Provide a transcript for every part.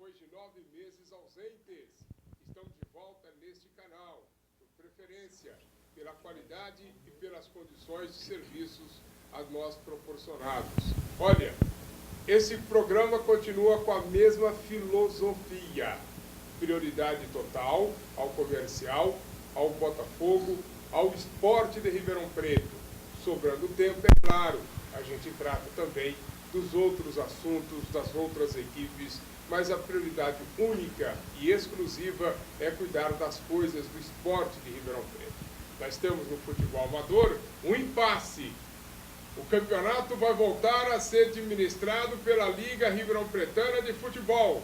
depois de 9 meses ausentes, estamos de volta neste canal, por preferência, pela qualidade e pelas condições de serviços a nós proporcionados. Olha, esse programa continua com a mesma filosofia. Prioridade total ao comercial, ao Botafogo, ao esporte de Ribeirão Preto. Sobrando tempo, é claro, a gente trata também dos outros assuntos, das outras equipes, mas a prioridade única e exclusiva é cuidar das coisas do esporte de Ribeirão Preto. Nós temos no futebol amador um impasse. O campeonato vai voltar a ser administrado pela Liga Ribeirão Pretana de Futebol,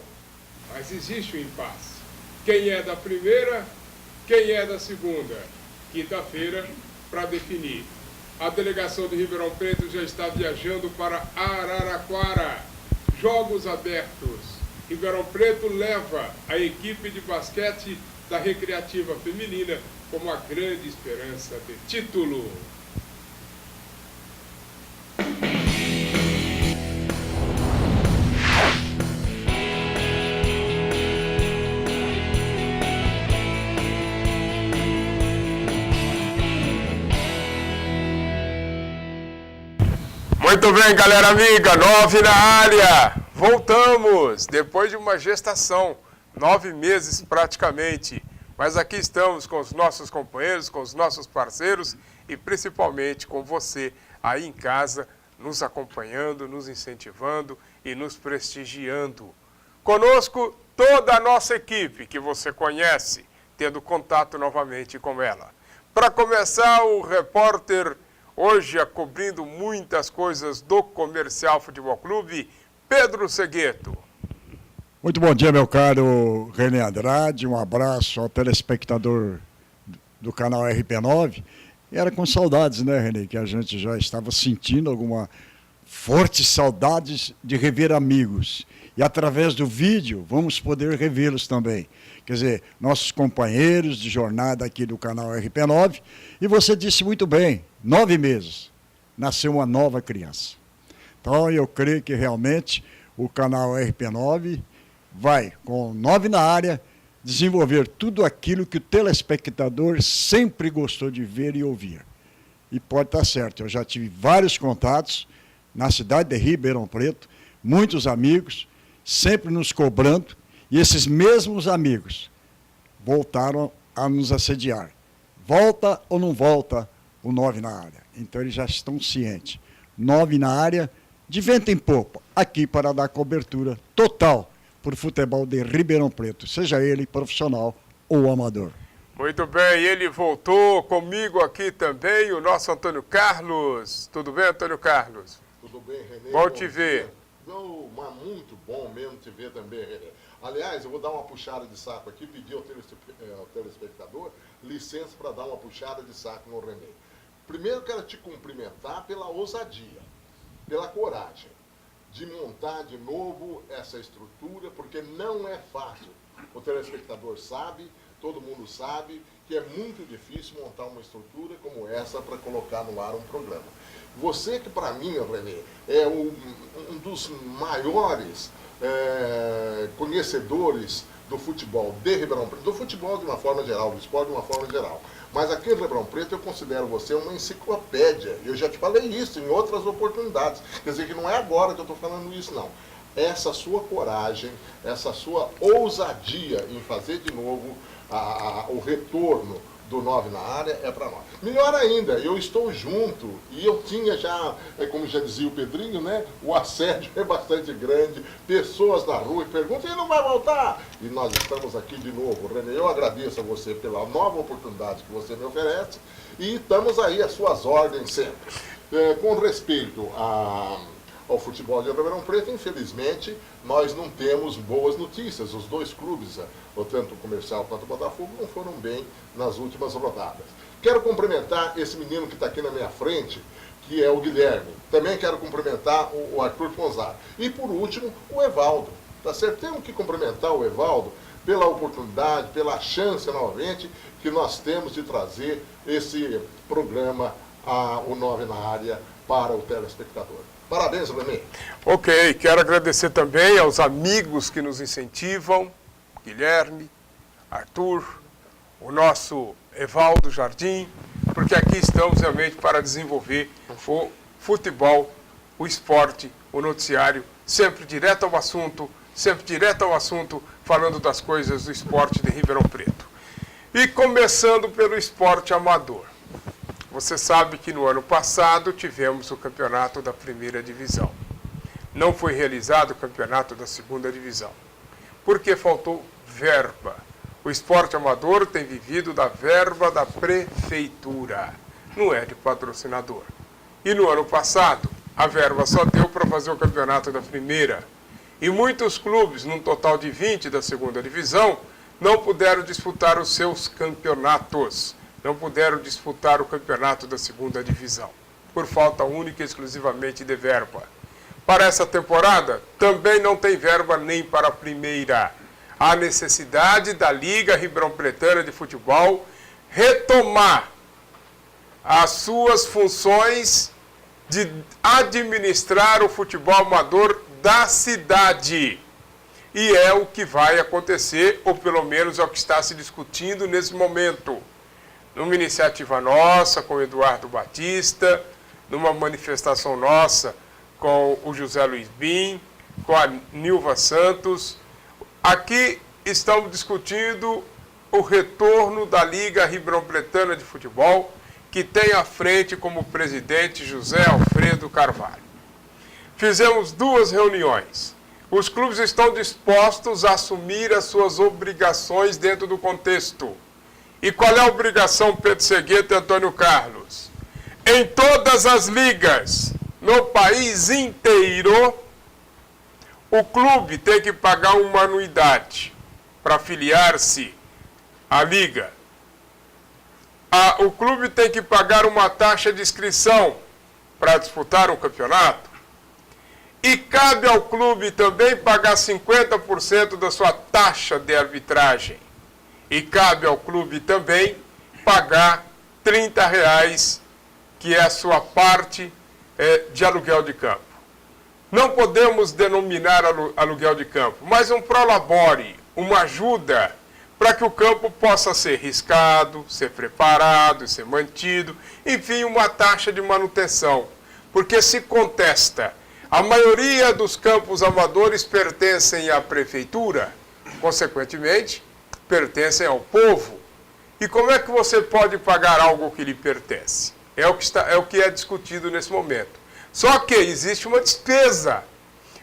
mas existe um impasse. Quem é da primeira, quem é da segunda? Quinta-feira, para definir. A delegação de Ribeirão Preto já está viajando para Araraquara. Jogos abertos. Ribeirão Preto leva a equipe de basquete da Recreativa Feminina como a grande esperança de título. Muito bem, galera amiga, 9 na área. Voltamos, depois de uma gestação, 9 meses praticamente. Mas aqui estamos com os nossos companheiros, com os nossos parceiros e principalmente com você aí em casa, nos acompanhando, nos incentivando e nos prestigiando. Conosco toda a nossa equipe que você conhece, tendo contato novamente com ela. Para começar, o repórter, hoje cobrindo muitas coisas do Comercial Futebol Clube, Pedro Segueto. Muito bom dia, meu caro René Andrade. Um abraço ao telespectador do canal RP9. E era com saudades, né, René, que a gente já estava sentindo alguma forte saudades de rever amigos. E através do vídeo vamos poder revê-los também. Quer dizer, nossos companheiros de jornada aqui do canal RP9. E você disse muito bem, 9 meses, nasceu uma nova criança. Então eu creio que realmente o canal RP9 vai, com 9 na área, desenvolver tudo aquilo que o telespectador sempre gostou de ver e ouvir. E pode estar certo, eu já tive vários contatos na cidade de Ribeirão Preto, muitos amigos, sempre nos cobrando, e esses mesmos amigos voltaram a nos assediar. Volta ou não volta o 9 na área? Então eles já estão cientes. 9 na área, de vento em popa, aqui para dar cobertura total por futebol de Ribeirão Preto, seja ele profissional ou amador. Muito bem, ele voltou comigo aqui também, o nosso Antônio Carlos. Tudo bem, Antônio Carlos? Tudo bem, René? Bom te ver. Não, mas muito bom mesmo te ver também, René. Aliás, eu vou dar uma puxada de saco aqui, pedir ao telespectador licença para dar uma puxada de saco no René. Primeiro quero te cumprimentar pela ousadia, pela coragem de montar de novo essa estrutura, porque não é fácil. O telespectador sabe, todo mundo sabe, que é muito difícil montar uma estrutura como essa para colocar no ar um programa. Você que, para mim, René, é um dos maiores conhecedores do futebol de Ribeirão Preto, do futebol de uma forma geral, do esporte de uma forma geral. Mas aqui em Ribeirão Preto eu considero você uma enciclopédia. Eu já te falei isso em outras oportunidades. Quer dizer que não é agora que eu estou falando isso, não. Essa sua coragem, essa sua ousadia em fazer de novo o retorno do 9 na área é para nós. Melhor ainda, eu estou junto e eu tinha já, como já dizia o Pedrinho, né? O assédio é bastante grande, pessoas na rua perguntam, e não vai voltar? E nós estamos aqui de novo. René, eu agradeço a você pela nova oportunidade que você me oferece e estamos aí às suas ordens sempre. Com respeito ao futebol de Ribeirão Preto, infelizmente, nós não temos boas notícias. Os dois clubes, tanto o Comercial quanto o Botafogo, não foram bem nas últimas rodadas. Quero cumprimentar esse menino que está aqui na minha frente, que é o Guilherme. Também quero cumprimentar o Arthur Fonzar. E, por último, o Evaldo. Tá certo? Temos que cumprimentar o Evaldo pela oportunidade, pela chance, novamente, que nós temos de trazer esse programa, o 9 na área, para o telespectador. Parabéns, Remy. Ok, quero agradecer também aos amigos que nos incentivam, Guilherme, Arthur, o nosso Evaldo Jardim, porque aqui estamos realmente para desenvolver o futebol, o esporte, o noticiário, sempre direto ao assunto, falando das coisas do esporte de Ribeirão Preto. E começando pelo esporte amador. Você sabe que no ano passado tivemos o campeonato da primeira divisão. Não foi realizado o campeonato da segunda divisão, porque faltou verba. O esporte amador tem vivido da verba da prefeitura, não é de patrocinador. E no ano passado, a verba só deu para fazer o campeonato da primeira. E muitos clubes, num total de 20 da segunda divisão, não puderam disputar os seus campeonatos. Não puderam disputar o campeonato da segunda divisão, por falta única e exclusivamente de verba. Para essa temporada, também não tem verba nem para a primeira. Há necessidade da Liga Ribeirão-Pretana de Futebol retomar as suas funções de administrar o futebol amador da cidade. E é o que vai acontecer, ou pelo menos é o que está se discutindo nesse momento. Numa iniciativa nossa com o Eduardo Batista, numa manifestação nossa com o José Luiz Bim, com a Nilva Santos. Aqui estamos discutindo o retorno da Liga Ribeirão-Pretana de Futebol, que tem à frente como presidente José Alfredo Carvalho. Fizemos 2 reuniões. Os clubes estão dispostos a assumir as suas obrigações dentro do contexto. E qual é a obrigação, Pedro Segueta e Antônio Carlos? Em todas as ligas, no país inteiro, o clube tem que pagar uma anuidade para afiliar-se à liga. O clube tem que pagar uma taxa de inscrição para disputar um campeonato. E cabe ao clube também pagar 50% da sua taxa de arbitragem. E cabe ao clube também pagar R$30, que é a sua parte de aluguel de campo. Não podemos denominar aluguel de campo, mas um prolabore, uma ajuda para que o campo possa ser riscado, ser preparado, ser mantido, enfim, uma taxa de manutenção. Porque se contesta, a maioria dos campos amadores pertencem à prefeitura, consequentemente, pertencem ao povo. E como é que você pode pagar algo que lhe pertence? É o que é discutido nesse momento. Só que existe uma despesa.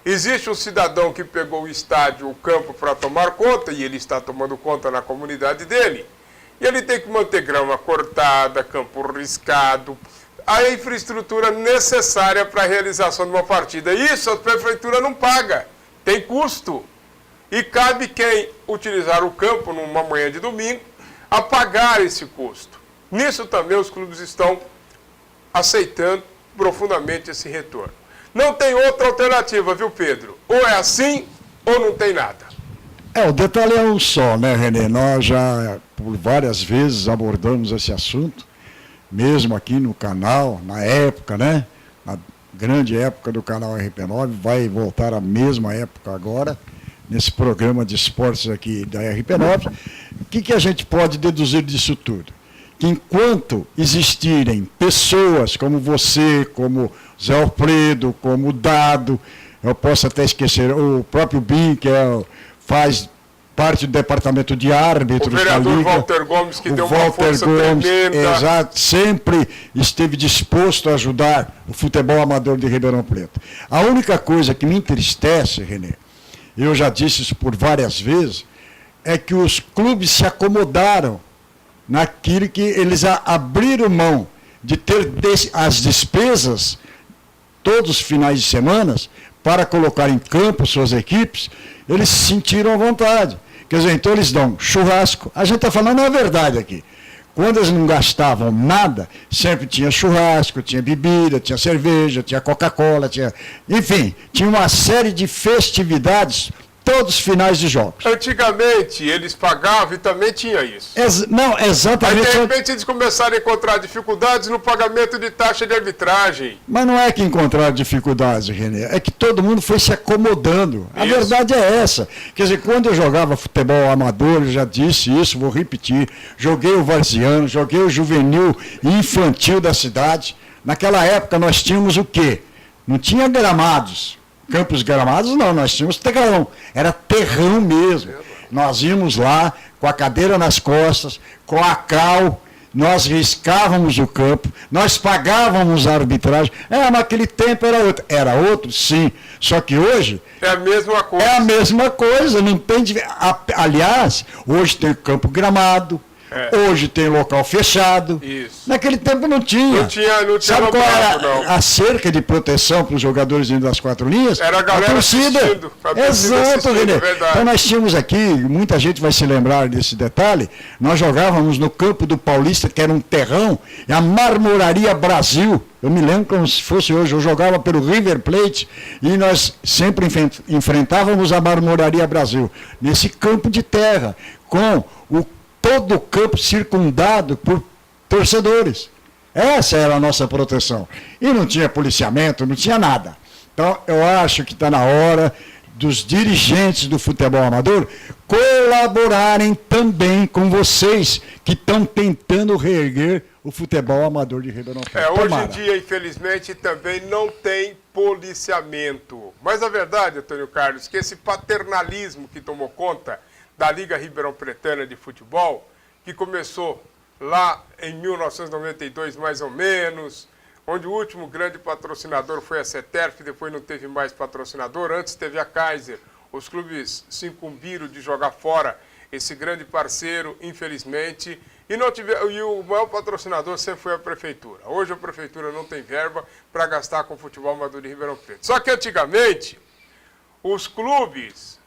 Existe um cidadão que pegou o estádio, o campo para tomar conta, e ele está tomando conta na comunidade dele. E ele tem que manter grama cortada, campo riscado, a infraestrutura necessária para a realização de uma partida. Isso a prefeitura não paga, tem custo. E cabe quem utilizar o campo numa manhã de domingo a pagar esse custo. Nisso também os clubes estão aceitando profundamente esse retorno. Não tem outra alternativa, viu, Pedro? Ou é assim, ou não tem nada. O detalhe é um só, né, Renê? Nós já, por várias vezes, abordamos esse assunto, mesmo aqui no canal, na época, né? Na grande época do canal RP9, vai voltar à mesma época agora, nesse programa de esportes aqui da RP9. O que a gente pode deduzir disso tudo? Que enquanto existirem pessoas como você, como Zé Alfredo, como o Dado, eu posso até esquecer o próprio Bim, que faz parte do departamento de árbitros da Liga. O vereador Walter Gomes, que deu uma força tremenda. Exato, sempre esteve disposto a ajudar o futebol amador de Ribeirão Preto. A única coisa que me entristece, Renê, eu já disse isso por várias vezes, é que os clubes se acomodaram naquilo que eles abriram mão de ter as despesas todos os finais de semana para colocar em campo suas equipes, eles se sentiram à vontade. Quer dizer, então eles dão churrasco. A gente está falando a verdade aqui. Quando eles não gastavam nada, sempre tinha churrasco, tinha bebida, tinha cerveja, tinha Coca-Cola, enfim, tinha uma série de festividades todos os finais de jogos. Antigamente, eles pagavam e também tinha isso. Não, Aí, exatamente. de repente, eles começaram a encontrar dificuldades no pagamento de taxa de arbitragem. Mas não é que encontraram dificuldades, Renê, é que todo mundo foi se acomodando. A Isso. verdade é essa. Quer dizer, quando eu jogava futebol amador, eu já disse isso, vou repetir, joguei o varziano, joguei o juvenil e infantil da cidade. Naquela época nós tínhamos o quê? Não tinha gramados. Campos gramados não, nós tínhamos terrão. Era terrão mesmo. Nós íamos lá com a cadeira nas costas, com a cal, nós riscávamos o campo, nós pagávamos a arbitragem. Mas naquele tempo era outro. Era outro, sim. Só que hoje... É a mesma coisa. É a mesma coisa, não tem... Aliás, hoje tem campo gramado, hoje tem local fechado. Isso. Naquele tempo não tinha. Não tinha Sabe qual lombrado, era não. a cerca de proteção para os jogadores dentro das quatro linhas? Era a galera torcida. assistindo, a torcida Exato, assistindo, Renê. verdade. Então nós tínhamos aqui, muita gente vai se lembrar desse detalhe, nós jogávamos no campo do Paulista, que era um terrão, e a Marmoraria Brasil. Eu me lembro como se fosse hoje, eu jogava pelo River Plate e nós sempre enfrentávamos a Marmoraria Brasil, nesse campo de terra, com todo o campo circundado por torcedores. Essa era a nossa proteção. E não tinha policiamento, não tinha nada. Então, eu acho que está na hora dos dirigentes do futebol amador colaborarem também com vocês que estão tentando reerguer o futebol amador de Ribeirão Preto. Hoje Tomara. em dia, infelizmente, também não tem policiamento. Mas a verdade, Antônio Carlos, que esse paternalismo que tomou conta da Liga Ribeirão Pretana de Futebol, que começou lá em 1992, mais ou menos, onde o último grande patrocinador foi a CETERF, depois não teve mais patrocinador, antes teve a Kaiser. Os clubes se incumbiram de jogar fora esse grande parceiro, infelizmente, e o maior patrocinador sempre foi a Prefeitura. Hoje a Prefeitura não tem verba para gastar com o futebol amador de Ribeirão Preto. Só que antigamente, os clubes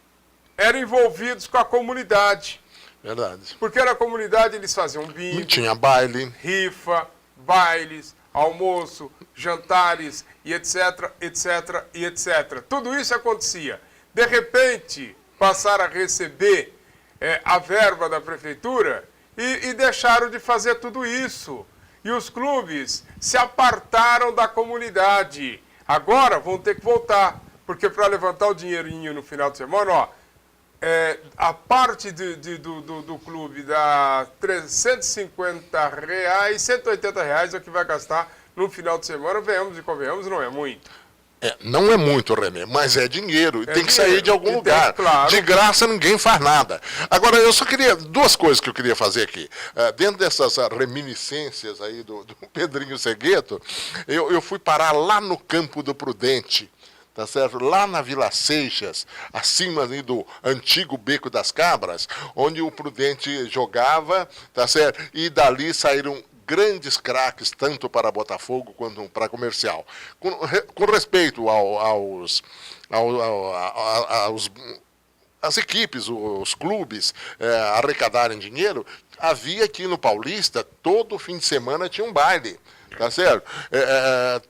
eram envolvidos com a comunidade. Verdade. Porque era a comunidade, eles faziam bingo, Não tinha baile. rifa, bailes, almoço, jantares e etc, etc e etc. Tudo isso acontecia. De repente, passaram a receber a verba da prefeitura e deixaram de fazer tudo isso. E os clubes se apartaram da comunidade. Agora vão ter que voltar, porque para levantar o dinheirinho no final de semana, ó, a parte do clube dá R$350, R$180 é o que vai gastar no final de semana. Venhamos e convenhamos, não é muito. Não é muito, Renê, mas é dinheiro. E tem que sair de algum E lugar. claro. De graça ninguém faz nada. Agora, eu só queria... Duas coisas que eu queria fazer aqui. Dentro dessas reminiscências aí do Pedrinho Segueto, eu fui parar lá no Campo do Prudente. Tá certo? Lá na Vila Seixas, acima ali do antigo Beco das Cabras, onde o Prudente jogava, tá certo? E dali saíram grandes craques, tanto para Botafogo quanto para Comercial. Com respeito às equipes, os clubes arrecadarem dinheiro, havia aqui no Paulista, todo fim de semana tinha um baile. Tá certo?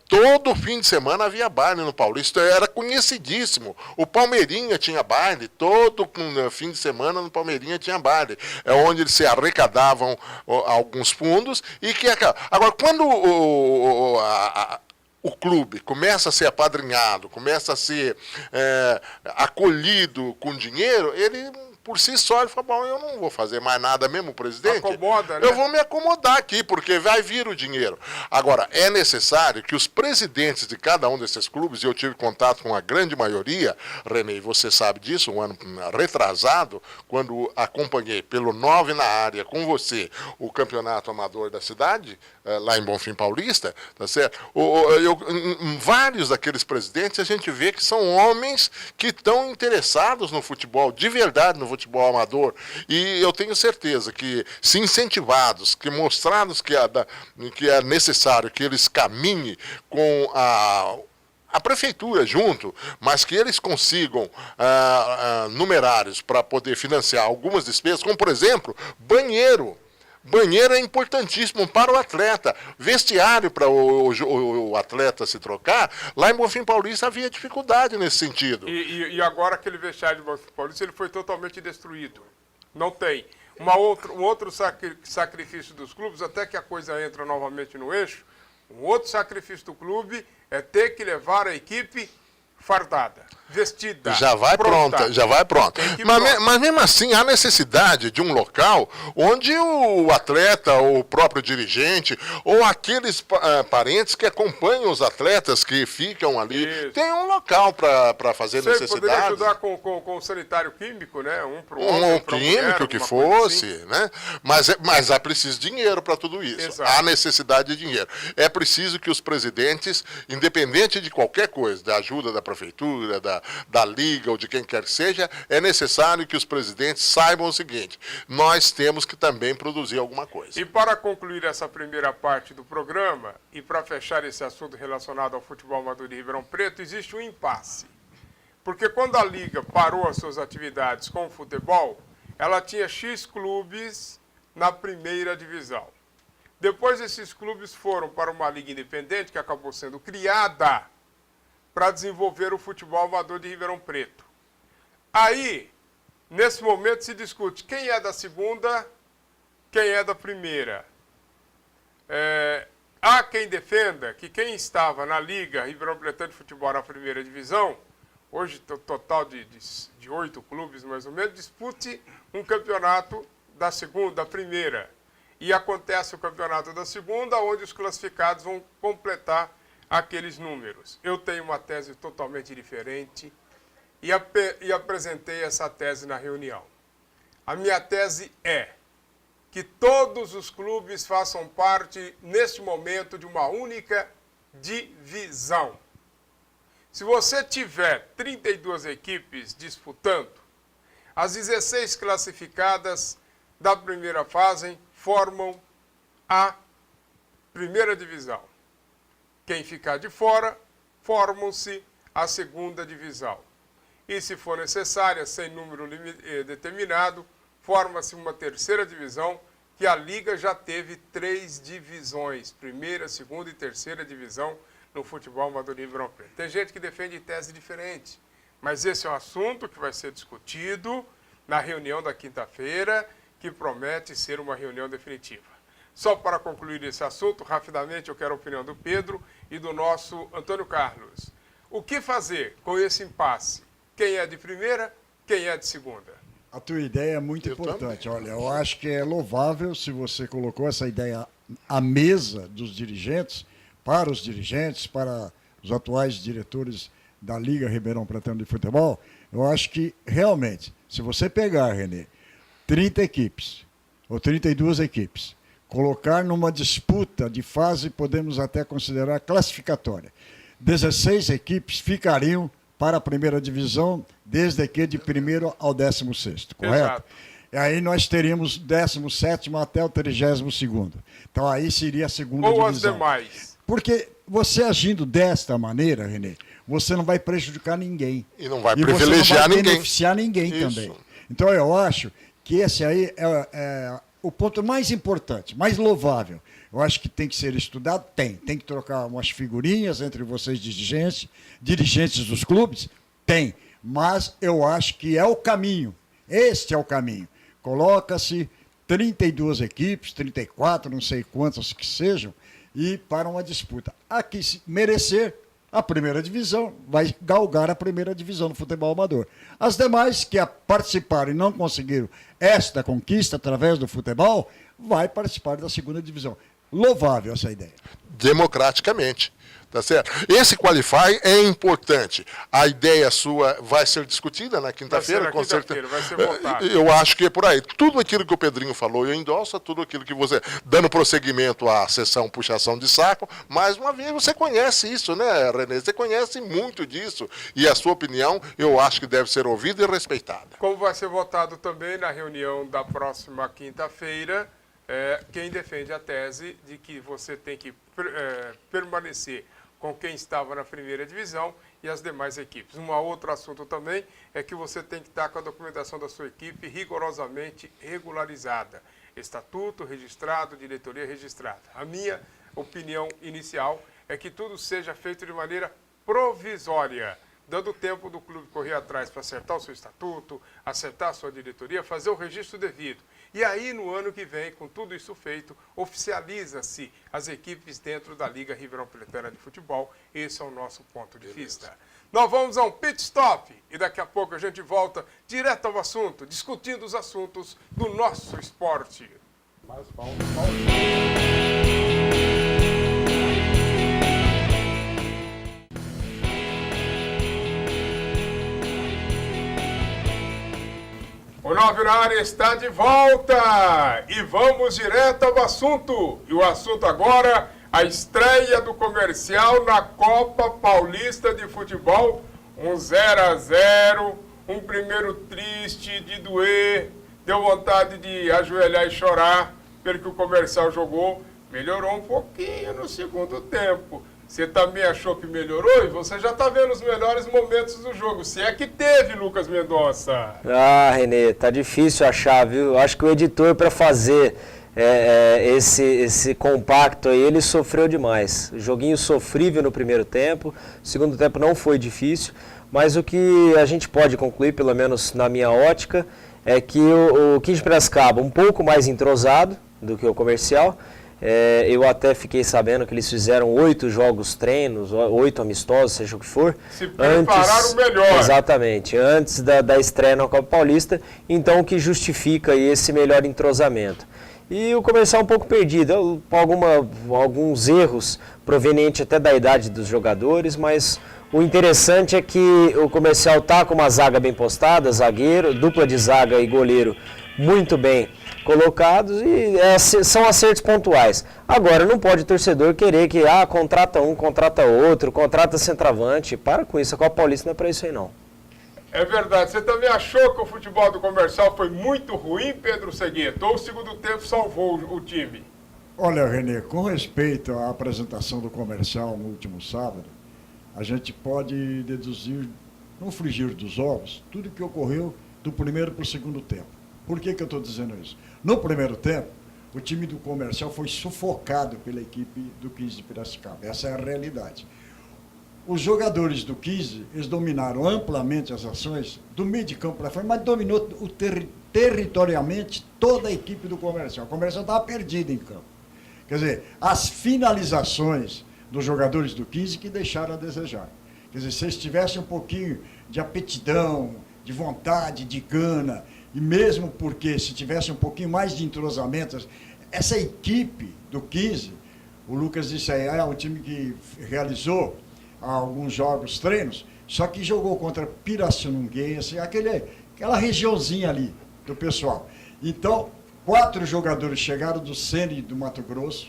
Todo fim de semana havia baile no Paulista, era conhecidíssimo. O Palmeirinha tinha baile, todo fim de semana no Palmeirinha tinha baile. É onde eles se arrecadavam alguns fundos e que... Agora, quando o clube começa a ser apadrinhado, começa a ser acolhido com dinheiro, ele... Por si só, ele fala, bom, eu não vou fazer mais nada mesmo, presidente. Acomoda, né? Eu vou me acomodar aqui, porque vai vir o dinheiro. Agora, é necessário que os presidentes de cada um desses clubes, e eu tive contato com a grande maioria, Renê, e você sabe disso, um ano retrasado, quando acompanhei pelo 9 na área com você o campeonato amador da cidade, lá em Bonfim Paulista, tá certo? Vários daqueles presidentes a gente vê que são homens que estão interessados no futebol, de verdade no futebol amador, e eu tenho certeza que, se incentivados, que mostrados que é necessário que eles caminhem com a prefeitura junto, mas que eles consigam numerários para poder financiar algumas despesas, como, por exemplo, banheiro. Banheiro é importantíssimo para o atleta. Vestiário para o atleta se trocar, lá em Bonfim Paulista havia dificuldade nesse sentido. E agora aquele vestiário de Bonfim Paulista ele foi totalmente destruído. Não tem. Um outro sacrifício dos clubes, até que a coisa entra novamente no eixo, um outro sacrifício do clube é ter que levar a equipe fardada, vestida, já vai pronta. Mas mesmo assim, há necessidade de um local onde o atleta, ou o próprio dirigente, ou aqueles parentes que acompanham os atletas que ficam ali, tem um local para fazer necessidades. Poderia ajudar com o sanitário químico, né? Um para o outro, Um químico que fosse, assim, né? Mas há preciso de dinheiro para tudo isso. Exato. Há necessidade de dinheiro. É preciso que os presidentes, independente de qualquer coisa, da ajuda da prefeitura, da liga ou de quem quer que seja, é necessário que os presidentes saibam o seguinte: nós temos que também produzir alguma coisa. E para concluir essa primeira parte do programa e para fechar esse assunto relacionado ao futebol amador de Ribeirão Preto, existe um impasse. Porque quando a liga parou as suas atividades com o futebol, ela tinha X clubes na primeira divisão. Depois esses clubes foram para uma liga independente que acabou sendo criada para desenvolver o futebol amador de Ribeirão Preto. Aí, nesse momento, se discute quem é da segunda, quem é da primeira. Há quem defenda que quem estava na Liga Ribeirão Preto de Futebol na primeira divisão, hoje total de 8 clubes mais ou menos, dispute um campeonato da segunda, da primeira. E acontece o campeonato da segunda, onde os classificados vão completar aqueles números. Eu tenho uma tese totalmente diferente e apresentei essa tese na reunião. A minha tese é que todos os clubes façam parte, neste momento, de uma única divisão. Se você tiver 32 equipes disputando, as 16 classificadas da primeira fase formam a primeira divisão. Quem ficar de fora, formam-se a segunda divisão. E, se for necessária, sem número determinado, forma-se uma terceira divisão, que a Liga já teve 3 divisões, primeira, segunda e terceira divisão no futebol amador de Ribeirão Preto. Tem gente que defende tese diferente, mas esse é um assunto que vai ser discutido na reunião da quinta-feira, que promete ser uma reunião definitiva. Só para concluir esse assunto, rapidamente eu quero a opinião do Pedro e do nosso Antônio Carlos. O que fazer com esse impasse? Quem é de primeira, quem é de segunda? A tua ideia é muito importante. Olha, eu acho que é louvável se você colocou essa ideia à mesa dos dirigentes, para os dirigentes, para os atuais diretores da Liga Ribeirão Pretano de Futebol. Eu acho que, realmente, se você pegar, Renê, 30 equipes, ou 32 equipes, colocar numa disputa de fase, podemos até considerar classificatória. 16 equipes ficariam para a primeira divisão, desde que de 1º ao 16º, correto? Exato. E aí nós teríamos 17º até o 32º. Então aí seria a segunda divisão. Ou as demais. Porque você agindo desta maneira, Renê, você não vai prejudicar ninguém. E não vai privilegiar ninguém. E você não vai beneficiar ninguém também. Então eu acho que esse aí é o ponto mais importante, mais louvável. Eu acho que tem que ser estudado, tem que trocar umas figurinhas entre vocês dirigentes dos clubes, tem, mas eu acho que é o caminho, este é o caminho. Coloca-se 32 equipes, 34, não sei quantas que sejam, e para uma disputa. Aqui, se merecer, a primeira divisão vai galgar a primeira divisão do futebol amador. As demais que participaram e não conseguiram esta conquista através do futebol, vai participar da segunda divisão. Louvável essa ideia. Democraticamente. Tá certo? Esse Qualify é importante. A ideia sua vai ser discutida na quinta-feira, com certeza. Vai ser votada. Eu acho que é por aí. Tudo aquilo que o Pedrinho falou, eu endosso tudo aquilo que você... Dando prosseguimento à sessão puxação de saco, mais uma vez, você conhece isso, né, Renê? Você conhece muito disso. E a sua opinião, eu acho que deve ser ouvida e respeitada. Como vai ser votado também na reunião da próxima quinta-feira, quem defende a tese de que você tem que permanecer com quem estava na primeira divisão e as demais equipes. Um outro assunto também é que você tem que estar com a documentação da sua equipe rigorosamente regularizada. Estatuto registrado, diretoria registrada. A minha opinião inicial é que tudo seja feito de maneira provisória, dando tempo do clube correr atrás para acertar o seu estatuto, acertar a sua diretoria, fazer o registro devido. E aí, no ano que vem, com tudo isso feito, oficializa-se as equipes dentro da Liga Ribeirão Pretana de Futebol. Esse é o nosso ponto de vista. Nós vamos a um pit stop e daqui a pouco a gente volta direto ao assunto, discutindo os assuntos do nosso esporte. Mas O 9 na área está de volta e vamos direto ao assunto. E o assunto agora, a estreia do Comercial na Copa Paulista de Futebol. 0-0, um primeiro triste de doer, deu vontade de ajoelhar e chorar pelo que o Comercial jogou. Melhorou um pouquinho no segundo tempo. Você também achou que melhorou? E você já está vendo os melhores momentos do jogo. Se é que teve, Lucas Mendonça. Ah, Renê, tá difícil achar, viu? Acho que o editor, para fazer esse compacto aí, ele sofreu demais. Joguinho sofrível no primeiro tempo, o segundo tempo não foi difícil, mas o que a gente pode concluir, pelo menos na minha ótica, é que o 15 de Piracicaba um pouco mais entrosado do que o Comercial. Eu até fiquei sabendo que eles fizeram 8 jogos treinos, 8 amistosos, seja o que for. Se prepararam melhor. Exatamente, antes da estreia na Copa Paulista, então o que justifica aí esse melhor entrosamento. E o Comercial um pouco perdido, alguns erros provenientes até da idade dos jogadores, mas o interessante é que o Comercial está com uma zaga bem postada, zagueiro, dupla de zaga e goleiro muito bem colocados e são acertos pontuais. Agora, não pode o torcedor querer que contrata um, contrata outro, contrata centroavante. Para com isso, a Copa Paulista não é para isso aí não. É verdade. Você também achou que o futebol do Comercial foi muito ruim, Pedro Segueto? Ou o segundo tempo salvou o time? Olha, Renê, com respeito à apresentação do Comercial no último sábado, a gente pode deduzir, no frigir dos ovos, tudo o que ocorreu do primeiro para o segundo tempo. Por que eu estou dizendo isso? No primeiro tempo, o time do Comercial foi sufocado pela equipe do 15 de Piracicaba. Essa é a realidade. Os jogadores do 15, eles dominaram amplamente as ações do meio de campo para frente, mas dominou territorialmente toda a equipe do Comercial. O Comercial estava perdido em campo. Quer dizer, as finalizações dos jogadores do 15 que deixaram a desejar. Quer dizer, se eles tivessem um pouquinho de aptidão, de vontade, de gana, e mesmo porque se tivesse um pouquinho mais de entrosamento, essa equipe do 15, o Lucas disse aí, é um time que realizou alguns jogos, treinos, só que jogou contra Pirassununguense, aquela regiãozinha ali do pessoal. Então, 4 jogadores chegaram do Sene do Mato Grosso,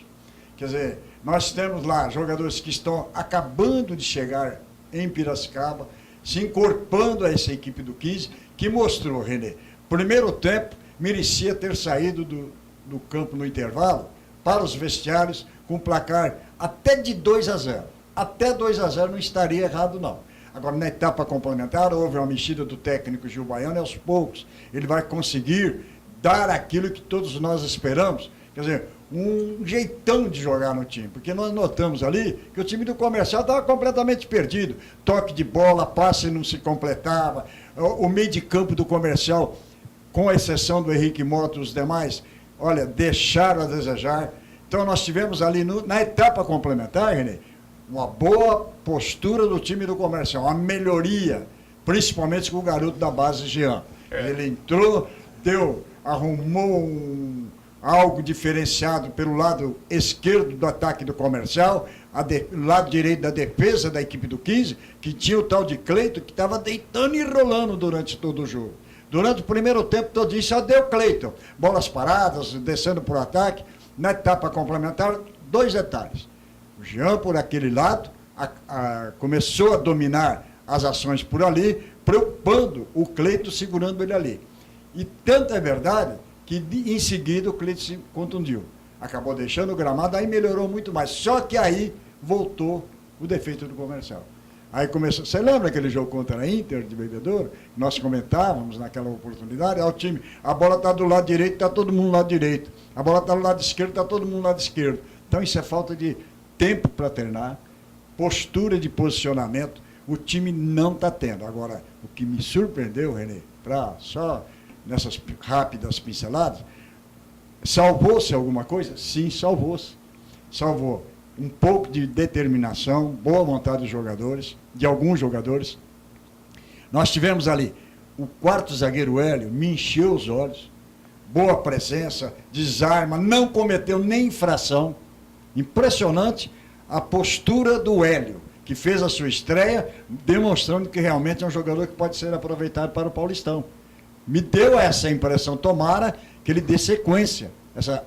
quer dizer, nós temos lá jogadores que estão acabando de chegar em Piracicaba, se incorporando a essa equipe do 15, que mostrou, Renê, primeiro tempo, merecia ter saído do campo no intervalo para os vestiários com placar até de 2-0. Até 2-0 não estaria errado, não. Agora, na etapa complementar, houve uma mexida do técnico Gil Baiano e aos poucos ele vai conseguir dar aquilo que todos nós esperamos. Quer dizer, um jeitão de jogar no time, porque nós notamos ali que o time do Comercial estava completamente perdido. Toque de bola, passe não se completava, o meio de campo do Comercial, com exceção do Henrique Mota e os demais, olha, deixaram a desejar. Então nós tivemos ali na etapa complementar, Renê, uma boa postura do time do Comercial, uma melhoria, principalmente com o garoto da base, Jean. Ele entrou, arrumou algo diferenciado pelo lado esquerdo do ataque do Comercial, lado direito da defesa da equipe do 15, que tinha o tal de Cleito, que estava deitando e rolando durante todo o jogo. Durante o primeiro tempo todinho só deu Cleiton. Bolas paradas, descendo por ataque. Na etapa complementar, 2 detalhes. O Jean, por aquele lado, começou a dominar as ações por ali, preocupando o Cleiton, segurando ele ali. E tanto é verdade que em seguida o Cleiton se contundiu. Acabou deixando o gramado, aí melhorou muito mais. Só que aí voltou o defeito do Comercial. Aí começou. Você lembra aquele jogo contra a Inter de Bebedouro? Nós comentávamos naquela oportunidade, o time, a bola está do lado direito, está todo mundo do lado direito. A bola está do lado esquerdo, está todo mundo do lado esquerdo. Então isso é falta de tempo para treinar, postura de posicionamento, o time não está tendo. Agora, o que me surpreendeu, Renê, para só nessas rápidas pinceladas, salvou-se alguma coisa? Sim, salvou-se. Salvou um pouco de determinação, boa vontade dos jogadores, de alguns jogadores. Nós tivemos ali o quarto zagueiro Hélio, me encheu os olhos, boa presença, desarma, não cometeu nem infração. Impressionante a postura do Hélio, que fez a sua estreia, demonstrando que realmente é um jogador que pode ser aproveitado para o Paulistão. Me deu essa impressão, tomara que ele dê sequência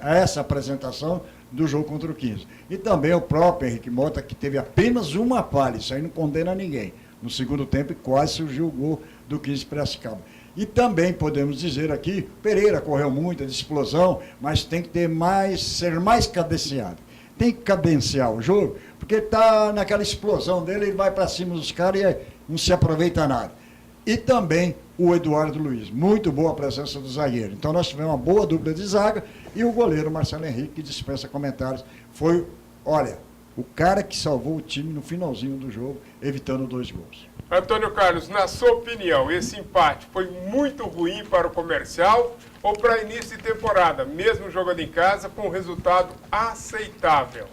a essa apresentação do jogo contra o 15. E também o próprio Henrique Mota, que teve apenas uma falha, isso aí não condena ninguém. No segundo tempo, e quase surgiu o gol do 15 Piracicaba. E também podemos dizer aqui, Pereira correu muito, de explosão, mas tem que ser mais cadenciado. Tem que cadenciar o jogo, porque está naquela explosão dele, ele vai para cima dos caras e não se aproveita nada. E também o Eduardo Luiz, muito boa a presença do zagueiro. Então nós tivemos uma boa dupla de zaga e o goleiro Marcelo Henrique, que dispensa comentários, foi, olha, o cara que salvou o time no finalzinho do jogo, evitando 2 gols. Antônio Carlos, na sua opinião, esse empate foi muito ruim para o Comercial ou para início de temporada, mesmo jogando em casa, com um resultado aceitável?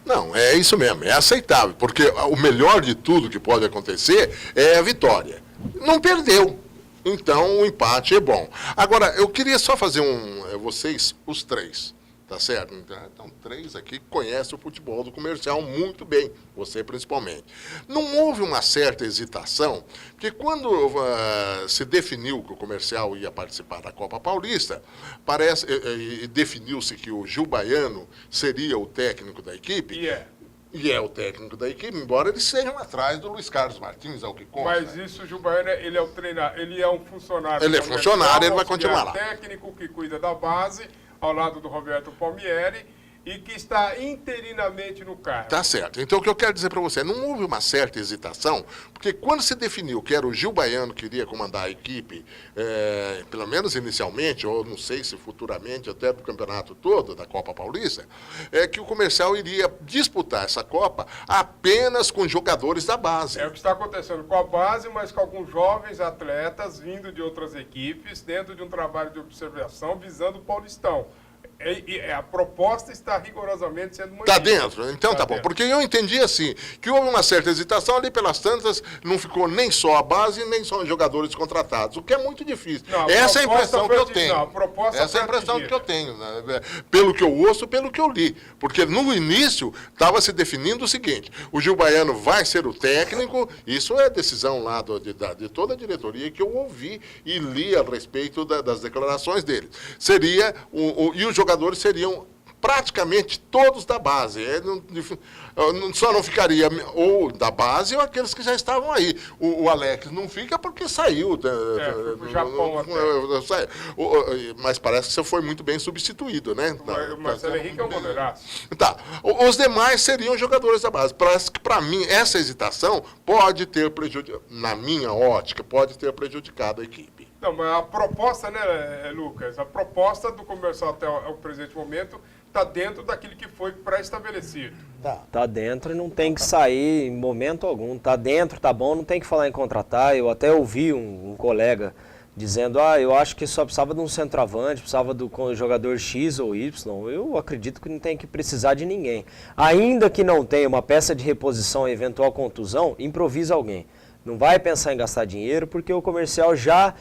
Não, é isso mesmo, é aceitável, porque o melhor de tudo que pode acontecer é a vitória. Não perdeu, então o empate é bom. Agora, eu queria só fazer vocês, os 3, tá certo? Então, 3 aqui conhecem o futebol do Comercial muito bem, você principalmente. Não houve uma certa hesitação, porque quando se definiu que o Comercial ia participar da Copa Paulista, definiu-se que o Gil Baiano seria o técnico da equipe. E é o técnico da equipe, embora eles sejam atrás do Luiz Carlos Martins, ao que consta. Mas isso, o Gil Baiano, ele é o treinador, ele é um funcionário. Ele é funcionário, ele vai continuar lá. Técnico que cuida da base, ao lado do Roberto Palmieri, e que está interinamente no cargo. Tá certo. Então, o que eu quero dizer para você, não houve uma certa hesitação, porque quando se definiu que era o Gil Baiano que iria comandar a equipe, pelo menos inicialmente, ou não sei se futuramente, até do campeonato todo, da Copa Paulista, que o Comercial iria disputar essa Copa apenas com jogadores da base. É o que está acontecendo com a base, mas com alguns jovens atletas vindo de outras equipes, dentro de um trabalho de observação visando o Paulistão. A proposta está rigorosamente sendo mantida. Está dentro? Então tá bom. Porque eu entendi assim, que houve uma certa hesitação ali pelas tantas, não ficou nem só a base, nem só os jogadores contratados, o que é muito difícil. Essa é a impressão que eu tenho. Essa é a impressão que eu tenho, né? Pelo que eu ouço, pelo que eu li. Porque no início estava se definindo o seguinte, o Gil Baiano vai ser o técnico, isso é decisão lá de toda a diretoria que eu ouvi e li a respeito das declarações dele. Seria, e os jogadores seriam praticamente todos da base. Só não ficaria ou da base ou aqueles que já estavam aí. O Alex não fica porque saiu. Foi pro Japão até. Mas parece que você foi muito bem substituído, né? O Marcelo Henrique é um goleiraço. Tá. Os demais seriam jogadores da base. Parece que, para mim, essa hesitação pode ter prejudicado, na minha ótica, pode ter prejudicado a equipe. Não, mas a proposta, né, Lucas? A proposta do Comercial até o presente momento está dentro daquilo que foi pré-estabelecido. Tá dentro e não tem que sair em momento algum. Tá dentro, tá bom, não tem que falar em contratar. Eu até ouvi um colega dizendo, eu acho que só precisava de um centroavante, precisava do jogador X ou Y. Eu acredito que não tem que precisar de ninguém. Ainda que não tenha uma peça de reposição e eventual contusão, improvisa alguém. Não vai pensar em gastar dinheiro, porque o Comercial já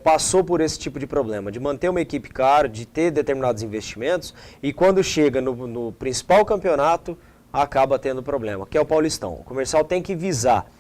passou por esse tipo de problema, de manter uma equipe cara, de ter determinados investimentos, e quando chega no principal campeonato, acaba tendo problema, que é o Paulistão. O Comercial tem que visar.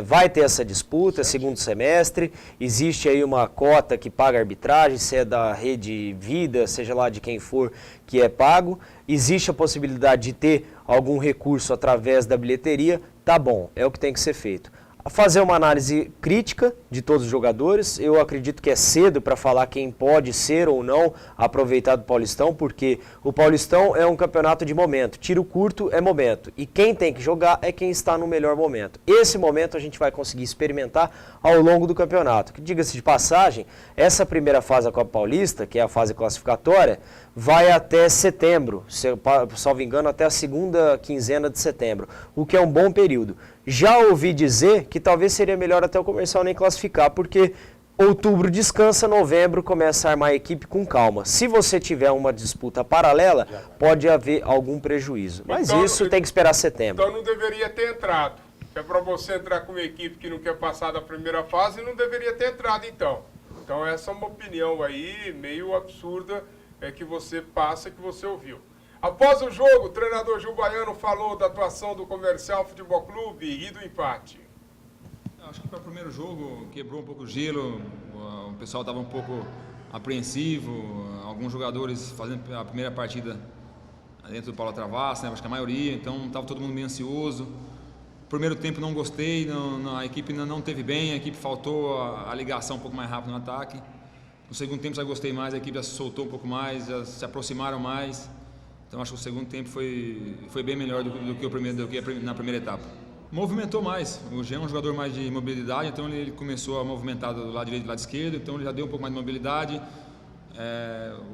Vai ter essa disputa, segundo semestre, existe aí uma cota que paga a arbitragem, se é da Rede Vida, seja lá de quem for, que é pago. Existe a possibilidade de ter algum recurso através da bilheteria, tá bom, é o que tem que ser feito. Fazer uma análise crítica de todos os jogadores. Eu acredito que é cedo para falar quem pode ser ou não aproveitar do Paulistão, porque o Paulistão é um campeonato de momento. Tiro curto é momento. E quem tem que jogar é quem está no melhor momento. Esse momento a gente vai conseguir experimentar ao longo do campeonato. Que, diga-se de passagem, essa primeira fase da Copa Paulista, que é a fase classificatória, vai até setembro, salvo engano, até a segunda quinzena de setembro, o que é um bom período. Já ouvi dizer que talvez seria melhor até o Comercial nem classificar, porque outubro descansa, novembro começa a armar a equipe com calma. Se você tiver uma disputa paralela, pode haver algum prejuízo. Mas então, isso tem que esperar setembro. Então não deveria ter entrado. É para você entrar com uma equipe que não quer passar da primeira fase, não deveria ter entrado então. Então essa é uma opinião aí meio absurda que você passa, que você ouviu. Após o jogo, o treinador Gil Baiano falou da atuação do Comercial Futebol Clube e do empate. Acho que para o primeiro jogo quebrou um pouco o gelo, o pessoal estava um pouco apreensivo, alguns jogadores fazendo a primeira partida dentro do Paulo Travasso, né? Acho que a maioria, então estava todo mundo meio ansioso. O primeiro tempo não gostei, a equipe não teve bem, a equipe faltou a ligação um pouco mais rápido no ataque. No segundo tempo já gostei mais, a equipe já se soltou um pouco mais, já se aproximaram mais. Então acho que o segundo tempo foi bem melhor do que na primeira etapa. Movimentou mais, o Jean é um jogador mais de mobilidade, então ele começou a movimentar do lado direito e do lado esquerdo, então ele já deu um pouco mais de mobilidade.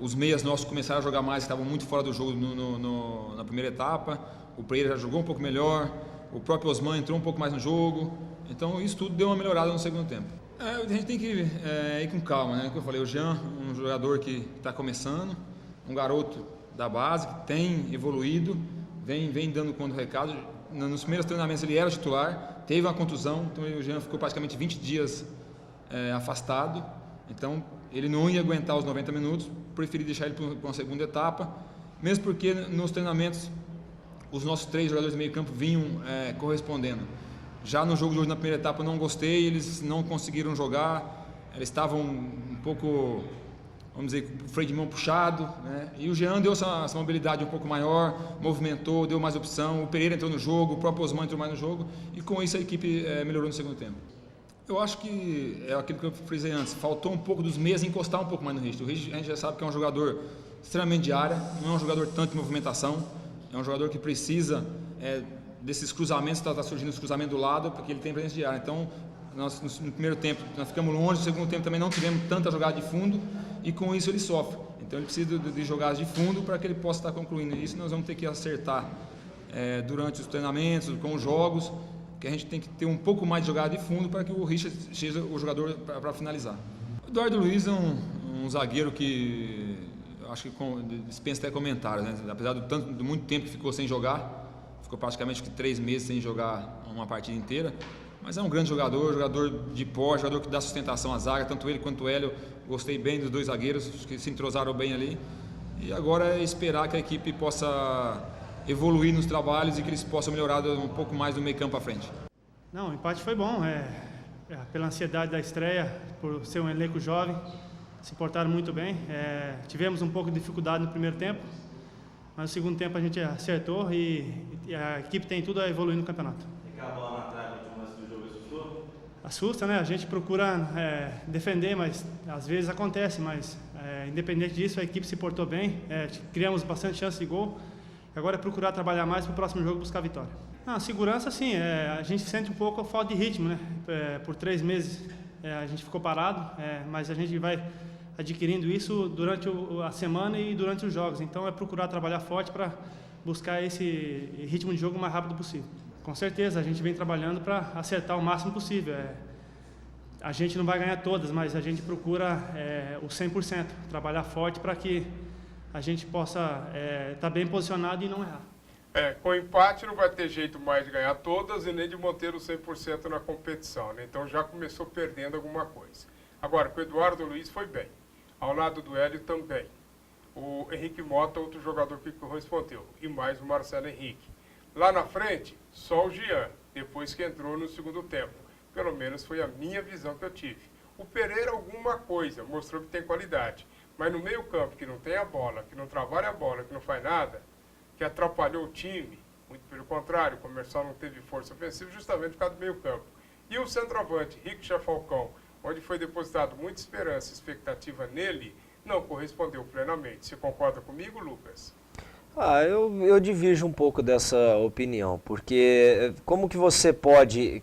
Os meias nossos começaram a jogar mais, estavam muito fora do jogo na primeira etapa. O Pereira já jogou um pouco melhor, o próprio Osman entrou um pouco mais no jogo, então isso tudo deu uma melhorada no segundo tempo. A gente tem que ir com calma, né? Como eu falei, o Jean, um jogador que está começando, um garoto da base, que tem evoluído, vem dando conta do recado. Nos primeiros treinamentos ele era titular, teve uma contusão, então o Jean ficou praticamente 20 dias afastado, então ele não ia aguentar os 90 minutos, preferi deixar ele para uma segunda etapa, mesmo porque nos treinamentos os nossos 3 jogadores de meio campo vinham correspondendo. Já no jogo de hoje, na primeira etapa, eu não gostei, eles não conseguiram jogar, eles estavam um pouco, vamos dizer, com o freio de mão puxado, né? E o Jean deu essa mobilidade um pouco maior, movimentou, deu mais opção, o Pereira entrou no jogo, o próprio Osman entrou mais no jogo, e com isso a equipe melhorou no segundo tempo. Eu acho que é aquilo que eu frisei antes, faltou um pouco dos meias encostar um pouco mais no Richard. O Richard a gente já sabe que é um jogador extremamente de área, não é um jogador tanto de movimentação, é um jogador que precisa desses cruzamentos, está surgindo esse cruzamento do lado, porque ele tem presença de área. Então, nós, no primeiro tempo, nós ficamos longe, no segundo tempo também não tivemos tanta jogada de fundo, e com isso ele sofre. Então, ele precisa de jogadas de fundo para que ele possa estar concluindo. Isso nós vamos ter que acertar durante os treinamentos, com os jogos, que a gente tem que ter um pouco mais de jogada de fundo para que o Richard seja o jogador para finalizar. O Eduardo Luiz é um zagueiro que acho que dispensa até comentários, né? Apesar do muito tempo que ficou sem jogar, ficou praticamente 3 meses sem jogar uma partida inteira, mas é um grande jogador de porte, jogador que dá sustentação à zaga, tanto ele quanto o Hélio. Gostei bem dos 2 zagueiros, que se entrosaram bem ali, e agora é esperar que a equipe possa evoluir nos trabalhos e que eles possam melhorar um pouco mais do meio campo à frente. Não, o empate foi bom, pela ansiedade da estreia, por ser um elenco jovem, se portaram muito bem. Tivemos um pouco de dificuldade no primeiro tempo, mas no segundo tempo a gente acertou e a equipe tem tudo a evoluir no campeonato. E a bola na trave no lance do jogo assustou? Assusta, né? A gente procura defender, mas às vezes acontece, mas independente disso a equipe se portou bem, criamos bastante chance de gol. Agora é procurar trabalhar mais para o próximo jogo buscar a vitória. Não, segurança sim, a gente sente um pouco a falta de ritmo, né? Por 3 meses a gente ficou parado, mas a gente vai adquirindo isso durante a semana e durante os jogos. Então é procurar trabalhar forte para buscar esse ritmo de jogo o mais rápido possível. Com certeza, a gente vem trabalhando para acertar o máximo possível. A gente não vai ganhar todas, mas a gente procura o 100%, trabalhar forte para que a gente possa estar bem posicionado e não errar. Com empate não vai ter jeito mais de ganhar todas e nem de manter o 100% na competição, né? Então já começou perdendo alguma coisa. Agora, com o Eduardo Luiz foi bem. Ao lado do Hélio também. O Henrique Mota, outro jogador que correspondeu. E mais o Marcelo Henrique. Lá na frente, só o Jean, depois que entrou no segundo tempo. Pelo menos foi a minha visão que eu tive. O Pereira alguma coisa, mostrou que tem qualidade. Mas no meio campo, que não tem a bola, que não trabalha a bola, que não faz nada, que atrapalhou o time, muito pelo contrário, o Comercial não teve força ofensiva justamente por causa do meio campo. E o centroavante, Rickson Falcão, onde foi depositado muita esperança e expectativa nele, não correspondeu plenamente. Você concorda comigo, Lucas? Eu divirjo um pouco dessa opinião, porque como que você pode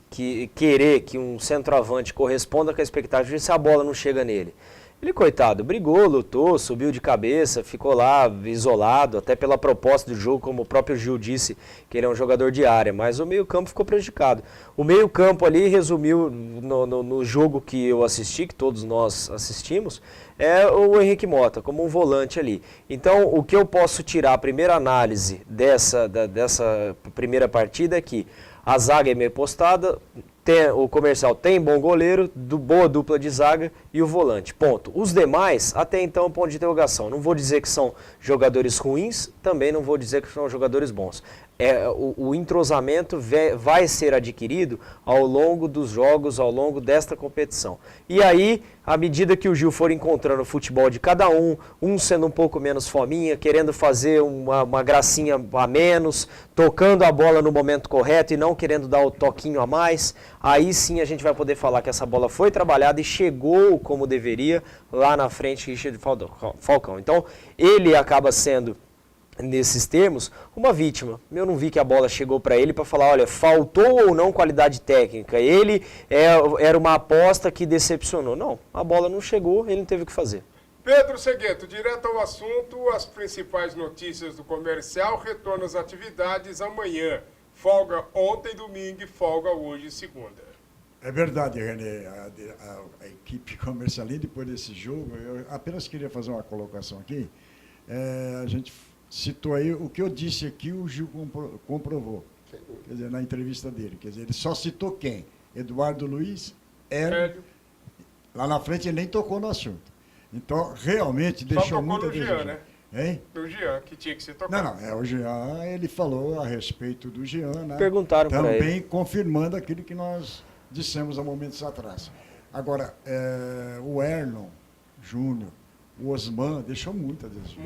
querer que um centroavante corresponda com a expectativa se a bola não chega nele? Ele, coitado, brigou, lutou, subiu de cabeça, ficou lá isolado, até pela proposta do jogo, como o próprio Gil disse, que ele é um jogador de área, mas o meio-campo ficou prejudicado. O meio-campo ali resumiu no jogo que eu assisti, que todos nós assistimos, é o Henrique Mota, como um volante ali. Então, o que eu posso tirar, a primeira análise dessa primeira partida é que a zaga é meio postada, o Comercial tem bom goleiro, boa dupla de zaga e o volante, ponto. Os demais, até então, ponto de interrogação. Não vou dizer que são jogadores ruins, também não vou dizer que são jogadores bons. O entrosamento vai ser adquirido ao longo dos jogos, ao longo desta competição. E aí, à medida que o Gil for encontrando o futebol de cada um sendo um pouco menos fominha, querendo fazer uma gracinha a menos, tocando a bola no momento correto e não querendo dar o toquinho a mais, aí sim a gente vai poder falar que essa bola foi trabalhada e chegou como deveria lá na frente Richard Falcão. Então, ele acaba sendo, nesses termos, uma vítima. Eu não vi que a bola chegou para ele para falar, olha, faltou ou não qualidade técnica. Ele era uma aposta que decepcionou. Não, a bola não chegou, ele não teve o que fazer. Pedro Segueto, direto ao assunto, as principais notícias do Comercial, retorno às atividades amanhã. Folga ontem, domingo, e folga hoje, segunda. É verdade, René. A equipe comercial, depois desse jogo, eu apenas queria fazer uma colocação aqui. A gente citou aí o que eu disse aqui, o Gil comprovou, quer dizer, na entrevista dele. Quer dizer, ele só citou quem? Eduardo Luiz, Hélio. Lá na frente ele nem tocou no assunto. Então, realmente deixou muito a desejar. Jean, né? Hein? Do Jean, que tinha que ser tocado. Não, o Jean, ele falou a respeito do Jean, né? Perguntaram para ele. Também confirmando aquilo que nós dissemos há momentos atrás. Agora, o Erlon Júnior, o Osman, deixou muito a desejar.